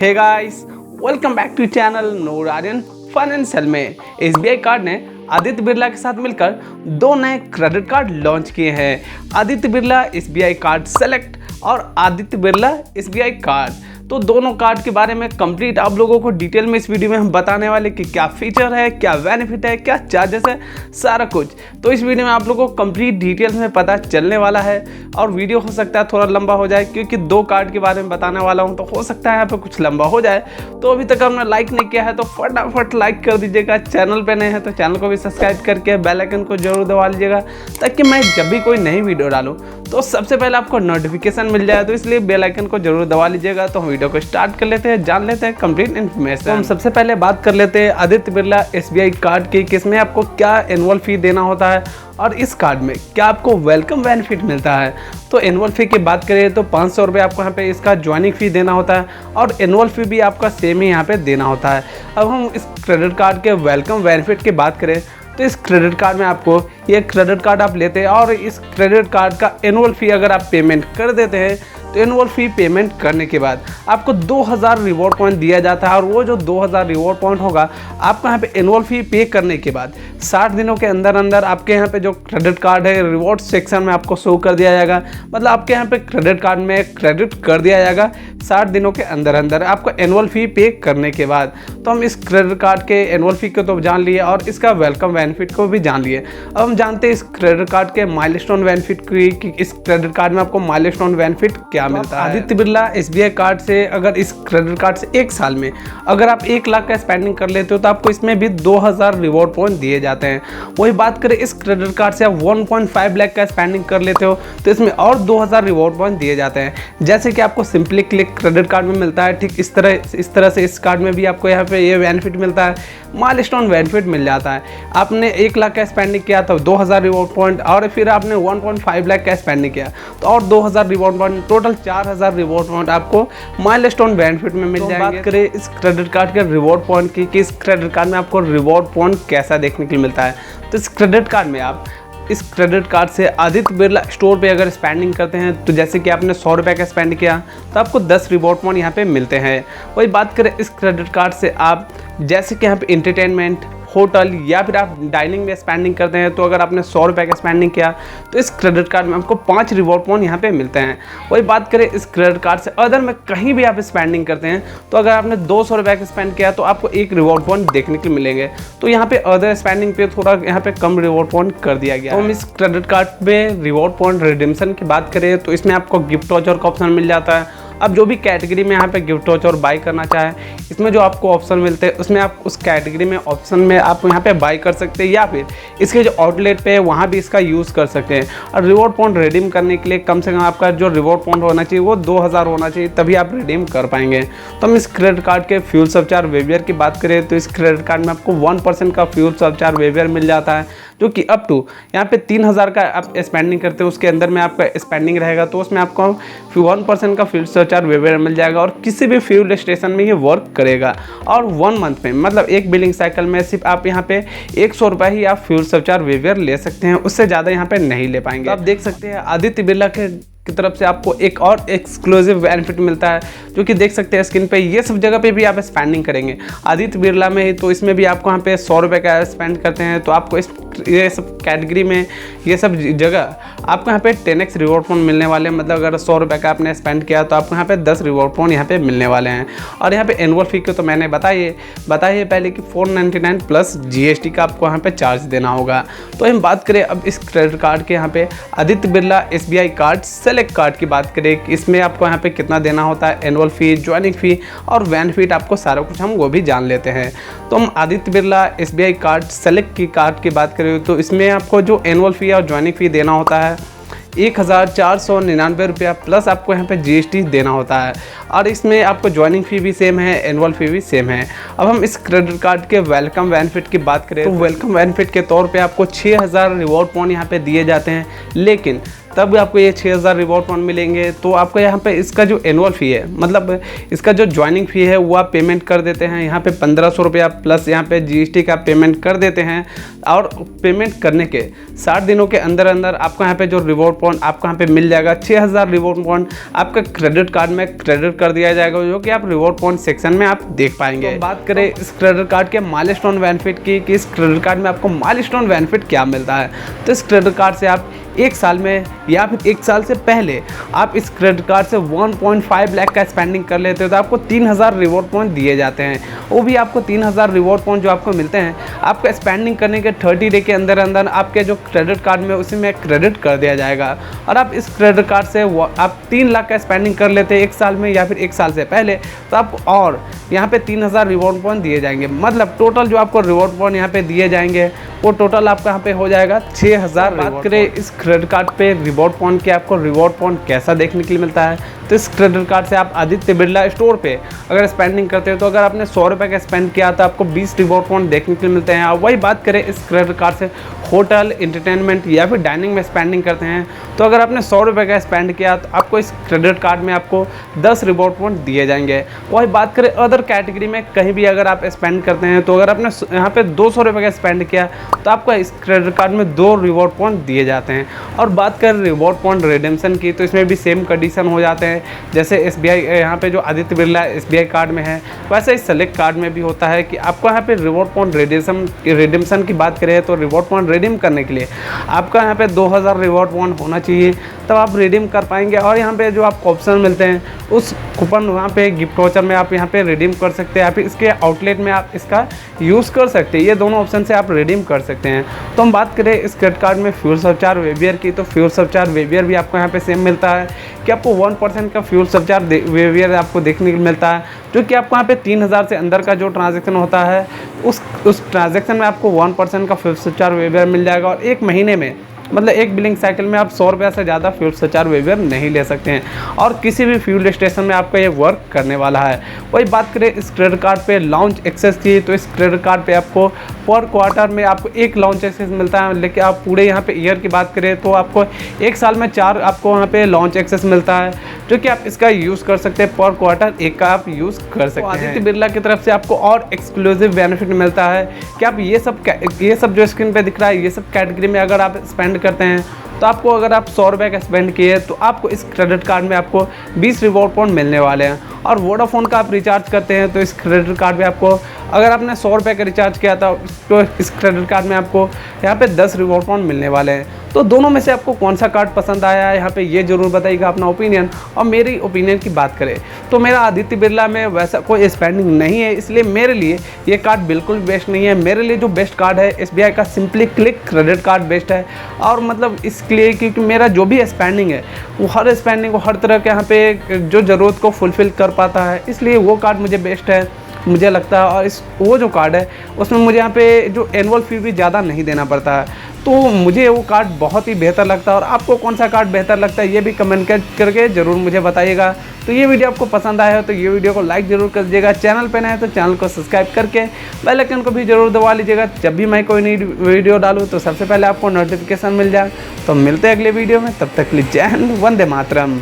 Hey guys, welcome back to channel Noor Aryan financial में SBI card ने आदित्य बिरला के साथ मिलकर दो नए क्रेडिट कार्ड लॉन्च किए हैं। Aditya Birla SBI card select और आदित्य बिरला एसबीआई कार्ड। तो दोनों कार्ड के बारे में कंप्लीट आप लोगों को डिटेल में इस वीडियो में हम बताने वाले कि क्या फीचर है, क्या बेनिफिट है, क्या चार्जेस है, सारा कुछ। तो इस वीडियो में आप लोगों को कंप्लीट डिटेल्स में पता चलने वाला है और वीडियो हो सकता है थोड़ा लंबा हो जाए क्योंकि दो कार्ड के बारे में बताने वाला हूं, तो हो सकता है यहाँ पे कुछ लंबा हो जाए। तो अभी तक आपने लाइक नहीं किया है तो फटाफट लाइक कर दीजिएगा। चैनल पर नए हैं तो चैनल को भी सब्सक्राइब करके बेल आइकन को जरूर दबा लीजिएगा ताकि मैं जब भी कोई नई वीडियो डालूँ तो सबसे पहले आपको नोटिफिकेशन मिल जाए। तो इसलिए बेल आइकन को जरूर दबा लीजिएगा। तो हम वीडियो को स्टार्ट कर लेते हैं, जान लेते हैं कंप्लीट इन्फॉर्मेशन। तो हम सबसे पहले बात कर लेते हैं आदित्य बिरला एसबीआई कार्ड की, किसमें आपको क्या एनुअल फी देना होता है और इस कार्ड में क्या आपको वेलकम बेनिफिट मिलता है। तो एनुअल फी की बात करें तो 500 रुपये आपको यहाँ पे इसका ज्वाइनिंग फी देना होता है और एनुअल फी भी आपका सेम ही यहाँ पे देना होता है। अब हम इस क्रेडिट कार्ड के वेलकम बेनिफिट की बात करें तो इस क्रेडिट कार्ड में आपको ये क्रेडिट कार्ड आप लेते हैं और इस क्रेडिट कार्ड का एनुअल फी अगर आप पेमेंट कर देते हैं तो एनुअल फी पेमेंट करने के बाद आपको 2000 रिवॉर्ड पॉइंट दिया जाता है और वो जो 2000 रिवॉर्ड पॉइंट होगा आपको यहाँ पे एनुअल फी पे करने के बाद 60 दिनों के अंदर अंदर आपके यहाँ पे जो क्रेडिट कार्ड है रिवॉर्ड सेक्शन में आपको शो कर दिया जाएगा। मतलब आपके यहाँ पे क्रेडिट कार्ड में क्रेडिट कर दिया जाएगा 60 दिनों के अंदर अंदर आपको एनुअल फी पे करने के बाद। तो हम इस क्रेडिट कार्ड के एनुअल फी को तो जान लिए और इसका वेलकम बेनिफिट को भी जान लिए। अब हम जानते हैं इस क्रेडिट कार्ड के माइलस्टोन बेनिफिट की, इस क्रेडिट कार्ड में आपको माइलस्टोन बेनिफिट क्या मिलता है। आदित्य बिरला एसबीआई कार्ड से अगर इस क्रेडिट कार्ड से एक साल में अगर आप 1 लाख का स्पेंडिंग कर लेते हो तो आपको इसमें भी 2000 रिवॉर्ड पॉइंट दिए जाते हैं। वही बात करें इस क्रेडिट कार्ड से आप 1.5 लाख का स्पेंडिंग कर लेते हो तो इसमें और 2000 रिवॉर्ड पॉइंट दिए जाते हैं। जैसे कि आपको सिंपली क्लिक क्रेडिट कार्ड में मिलता है, ठीक इस तरह से इस कार्ड में भी आपको यहाँ पे ये बेनिफिट मिलता है, माइलस्टोन बेनिफिट मिल जाता है। आपने 1 लाख का स्पेंडिंग किया तो 2000 रिवॉर्ड पॉइंट और फिर आपने 1.5 लाख का स्पेंडिंग किया तो और 2000 reward point, total 4000 reward point आपको माइलस्टोन बेनिफिट में मिल जाएंगे। बात करें इस क्रेडिट कार्ड के रिवॉर्ड पॉइंट की कि इस क्रेडिट कार्ड में आपको रिवॉर्ड पॉइंट कैसा देखने के लिए मिलता है। तो इस क्रेडिट कार्ड में आप इस क्रेडिट कार्ड से आदित्य बिरला स्टोर पे अगर स्पेंडिंग करते हैं तो जैसे कि आपने 100 रुपये का स्पेंड किया तो आपको 10 रिवॉर्ड पॉइंट यहाँ पे मिलते हैं। वही बात करें इस क्रेडिट कार्ड से आप जैसे कि यहाँ पे इंटरटेनमेंट, होटल या फिर आप डाइनिंग में स्पेंडिंग करते हैं तो अगर आपने 100 रुपये का स्पेंडिंग किया तो इस क्रेडिट कार्ड में आपको 5 रिवॉर्ड पॉइंट यहाँ पे मिलते हैं। वही बात करें इस क्रेडिट कार्ड से अदर में कहीं भी आप स्पेंडिंग करते हैं तो अगर आपने 200 रुपये का स्पेंड किया तो आपको 1 रिवॉर्ड पॉइंट देखने के मिलेंगे। तो यहाँ पे अदर स्पेंडिंग पे थोड़ा यहाँ पे कम रिवॉर्ड पॉइंट कर दिया गया। तो हम इस क्रेडिट कार्ड में रिवॉर्ड पॉइंट रिडीम्शन की बात करें तो इसमें आपको गिफ्ट वाउचर का ऑप्शन मिल जाता है। अब जो भी कैटेगरी में यहाँ पे गिफ्ट वाउचर बाई करना चाहे इसमें जो आपको ऑप्शन मिलते हैं उसमें आप उस कैटेगरी में ऑप्शन में आप यहाँ पे बाई कर सकते हैं या फिर इसके जो आउटलेट पे है वहाँ भी इसका यूज़ कर सकते हैं। और रिवॉर्ड पॉइंट रिडीम करने के लिए कम से कम आपका जो रिवॉर्ड पॉइंट होना चाहिए वो 2000 होना चाहिए, तभी आप रिडीम कर पाएंगे। तो हम इस क्रेडिट कार्ड के फ्यूल सरचार्ज वेवियर की बात करें तो इस क्रेडिट कार्ड में आपको 1% का फ्यूल सरचार्ज वेवियर मिल जाता है जो कि अप टू यहाँ पे 3000 का आप स्पेंडिंग करते हो उसके अंदर में आपका स्पेंडिंग रहेगा तो उसमें आपको 1% का फ्यूल सरचार्ज वेवियर मिल जाएगा और किसी भी फ्यूल स्टेशन में ये वर्क करेगा। और 1 मंथ में मतलब एक बिलिंग साइकिल में सिर्फ आप यहाँ पे 100 रुपये ही आप फ्यूल सरचार्ज वेवियर ले सकते हैं, उससे ज़्यादा यहाँ पे नहीं ले पाएंगे। तो आप देख सकते हैं आदित्य बिरला की तरफ से आपको एक और एक्सक्लूसिव बेनिफिट मिलता है जो कि देख सकते हैं स्क्रीन पे। ये सब जगह पे भी आप स्पेंडिंग करेंगे आदित्य बिरला में ही तो इसमें भी आपको यहाँ पे 100 रुपये का स्पेंड करते हैं तो आपको ये सब कैटेगरी में ये सब जगह आपको यहाँ पे 10x रिवॉर्ड पॉइंट मिलने वाले हैं। मतलब अगर 100 रुपये का आपने स्पेंड किया तो आपको यहाँ पे 10 रिवॉर्ड पॉइंट यहाँ पे मिलने वाले हैं। और यहाँ पे एनुअल फी को तो मैंने बताइए पहले कि 499 प्लस GST का आपको यहाँ पे चार्ज देना होगा। तो हम बात करें अब इस क्रेडिट कार्ड के यहाँ पे Aditya Birla SBI card select card की बात करें कि इसमें आपको यहाँ पे कितना देना होता है, एनुअल फी, ज्वाइनिंग फी और बेनिफिट आपको सारा कुछ हम वो भी जान लेते हैं। तो हम Aditya Birla SBI card select की कार्ड की बात करें तो इसमें आपको जो एनुअल फी और ज्वाइनिंग फी देना होता है 1499 रुपया प्लस आपको यहाँ पे GST देना होता है और इसमें आपको ज्वाइनिंग फी भी सेम है, एनुअल फी भी सेम है। अब हम इस क्रेडिट कार्ड के वेलकम बेनिफिट की बात करें तो वेलकम बेनिफिट के तौर पे आपको 6000 रिवॉर्ड पॉइंट यहाँ पे दिए जाते हैं, लेकिन तब आपको ये 6000 रिवॉर्ड पॉइंट मिलेंगे। तो आपको यहाँ पे इसका जो एनुअल फ़ी है, मतलब इसका जो ज्वाइनिंग फ़ी है वो आप पेमेंट कर देते हैं यहाँ पे 1500 रुपया प्लस यहाँ पे GST का पेमेंट कर देते हैं। और पेमेंट करने के 60 दिनों के अंदर अंदर आपको यहाँ पे जो रिवॉर्ड पॉइंट आपको यहाँ पे मिल जाएगा, 6000 रिवॉर्ड पॉइंट आपका क्रेडिट कार्ड में क्रेडिट कर दिया जाएगा, जो कि आप रिवॉर्ड पॉइंट सेक्शन में आप देख पाएंगे। तो बात करें इस क्रेडिट कार्ड के माइलस्टोन बेनिफिट की कि इस क्रेडिट कार्ड में आपको माइलस्टोन बेनिफिट क्या मिलता है। तो इस क्रेडिट कार्ड से आप 1 साल में या फिर 1 साल से पहले आप इस क्रेडिट कार्ड से 1.5 लाख का स्पेंडिंग कर लेते हो तो आपको 3000 रिवॉर्ड पॉइंट दिए जाते हैं। वो भी आपको 3000 रिवॉर्ड पॉइंट जो आपको मिलते हैं आपको स्पेंडिंग करने के 30 डे के अंदर अंदर आपके जो क्रेडिट कार्ड में उसी में क्रेडिट कर दिया जाएगा। और आप इस क्रेडिट कार्ड से आप 3 लाख का स्पेंडिंग कर लेते हैं 1 साल में या फिर 1 साल से पहले, तो आप और यहाँ पे 3000 रिवॉर्ड पॉइंट दिए जाएंगे। मतलब टोटल जो आपको रिवॉर्ड पॉइंट यहाँ पे दिए जाएंगे वो टोटल आपका यहाँ पे हो जाएगा 6000। बात करें इस क्रेडिट कार्ड पे रिवॉर्ड पॉइंट के आपको रिवॉर्ड पॉइंट कैसा देखने के लिए मिलता है, तो इस क्रेडिट कार्ड से आप आदित्य बिरला स्टोर पे अगर स्पेंडिंग करते हो तो अगर आपने 100 रुपये का स्पेंड किया तो आपको 20 रिवॉर्ड पॉइंट देखने के लिए मिलते हैं। और वही बात करें इस क्रेडिट कार्ड से होटल, एंटरटेनमेंट या फिर डाइनिंग में स्पेंडिंग करते हैं तो अगर आपने 100 रुपये का स्पेंड किया तो आपको इस क्रेडिट कार्ड में आपको 10 रिवॉर्ड पॉइंट दिए जाएंगे। वही बात करें अदर कैटेगरी में कहीं भी अगर आप स्पेंड करते हैं तो अगर आपने यहाँ पे 200 रुपये का स्पेंड किया तो आपको इस क्रेडिट कार्ड में 2 रिवॉर्ड पॉइंट दिए जाते हैं। और बात करें रिवॉर्ड पॉइंट रिडेम्पशन की तो इसमें भी सेम कंडीशन हो जाते हैं, जैसे SBI यहाँ पे जो आदित्य बिरला SBI कार्ड में है वैसे इस सेलेक्ट कार्ड में भी होता है कि आपको यहाँ पे रिवॉर्ड पॉइंट रिडेम्पशन की बात करें तो रिवॉर्ड पॉइंट रिडीम करने के लिए आपका यहाँ पे 2000 रिवॉर्ड पॉइंट होना चाहिए तब आप रिडीम कर पाएंगे। और यहाँ पे जो आपको ऑप्शन मिलते हैं उस कूपन वहाँ पे गिफ्ट वाउचर में आप यहाँ पे रिडीम कर सकते हैं या फिर इसके आउटलेट में आप इसका यूज़ कर सकते हैं। ये दोनों ऑप्शन से आप रिडीम कर सकते हैं। तो हम बात करें इस क्रेडिट कार्ड में फ्यूल सरचार्ज वेवियर की, तो फ्यूल सरचार्ज वेवियर भी आपको यहाँ पे सेम मिलता है कि आपको 1% का फ्यूल सरचार्ज वेवियर आपको देखने को मिलता है, जो कि आपको यहाँ पे 3000 से अंदर का जो ट्रांजैक्शन होता है उस ट्रांजैक्शन में आपको 1% का फ्यूल सरचार्ज वेवियर मिल जाएगा। और 1 महीने में मतलब एक बिलिंग साइकिल में आप 100 रुपये से ज़्यादा फ्यूल सरचार्ज वेवियर नहीं ले सकते हैं और किसी भी फ्यूल स्टेशन में आपका ये वर्क करने वाला है। वही बात करें इस क्रेडिट कार्ड पे लॉन्च एक्सेस की, तो इस क्रेडिट कार्ड पे आपको पर क्वार्टर में आपको 1 लॉन्च एक्सेस मिलता है, लेकिन आप पूरे यहाँ पे ईयर की बात करें तो आपको 1 साल में 4 आपको वहाँ पे लॉन्च एक्सेस मिलता है, जो कि आप इसका यूज़ कर सकते हैं। पर क्वार्टर 1 का आप यूज़ कर सकते हैं। आदित्य बिरला की तरफ से आपको और एक्सक्लूसिव बेनिफिट मिलता है कि आप ये सब जो स्क्रीन पे दिख रहा है ये सब कैटेगरी में अगर आप स्पेंड करते हैं तो आपको अगर आप 100 रुपये का स्पेंड किए तो आपको इस क्रेडिट कार्ड में आपको 20 रिवॉर्ड पॉइंट मिलने वाले हैं। और वोडाफोन का आप रिचार्ज करते हैं तो इस क्रेडिट कार्ड में आपको अगर आपने 100 रुपये का रिचार्ज किया था तो इस क्रेडिट कार्ड में आपको यहाँ पे 10 रिवॉर्ड पॉइंट मिलने वाले हैं। तो दोनों में से आपको कौन सा कार्ड पसंद आया है यहाँ पे ये ज़रूर बताइएगा अपना ओपिनियन। और मेरी ओपिनियन की बात करें तो मेरा आदित्य बिरला में वैसा कोई स्पेंडिंग नहीं है, इसलिए मेरे लिए ये कार्ड बिल्कुल बेस्ट नहीं है। मेरे लिए जो बेस्ट कार्ड है SBI का simply click credit card best है। और मतलब इसलिए क्योंकि मेरा जो भी स्पेंडिंग है वो हर स्पेंडिंग को हर तरह के यहाँ पे जो ज़रूरत को फुलफ़िल कर पाता है, इसलिए वो कार्ड मुझे बेस्ट है मुझे लगता है। और वो जो कार्ड है उसमें मुझे यहाँ पे जो एनुअल फ़ी भी ज़्यादा नहीं देना पड़ता है, तो मुझे वो कार्ड बहुत ही बेहतर लगता है। और आपको कौन सा कार्ड बेहतर लगता है ये भी कमेंट करके ज़रूर मुझे बताइएगा। तो ये वीडियो आपको पसंद आया हो तो ये वीडियो को लाइक ज़रूर कर दीजिएगा, चैनल पे नए हैं तो चैनल को सब्सक्राइब करके बेल आइकन को भी ज़रूर दबा लीजिएगा। जब भी मैं कोई नई वीडियो डालूँ तो सबसे पहले आपको नोटिफिकेशन मिल जाए। तो मिलते हैं अगले वीडियो में, तब तक के लिए जय हिंद, वंदे मातरम।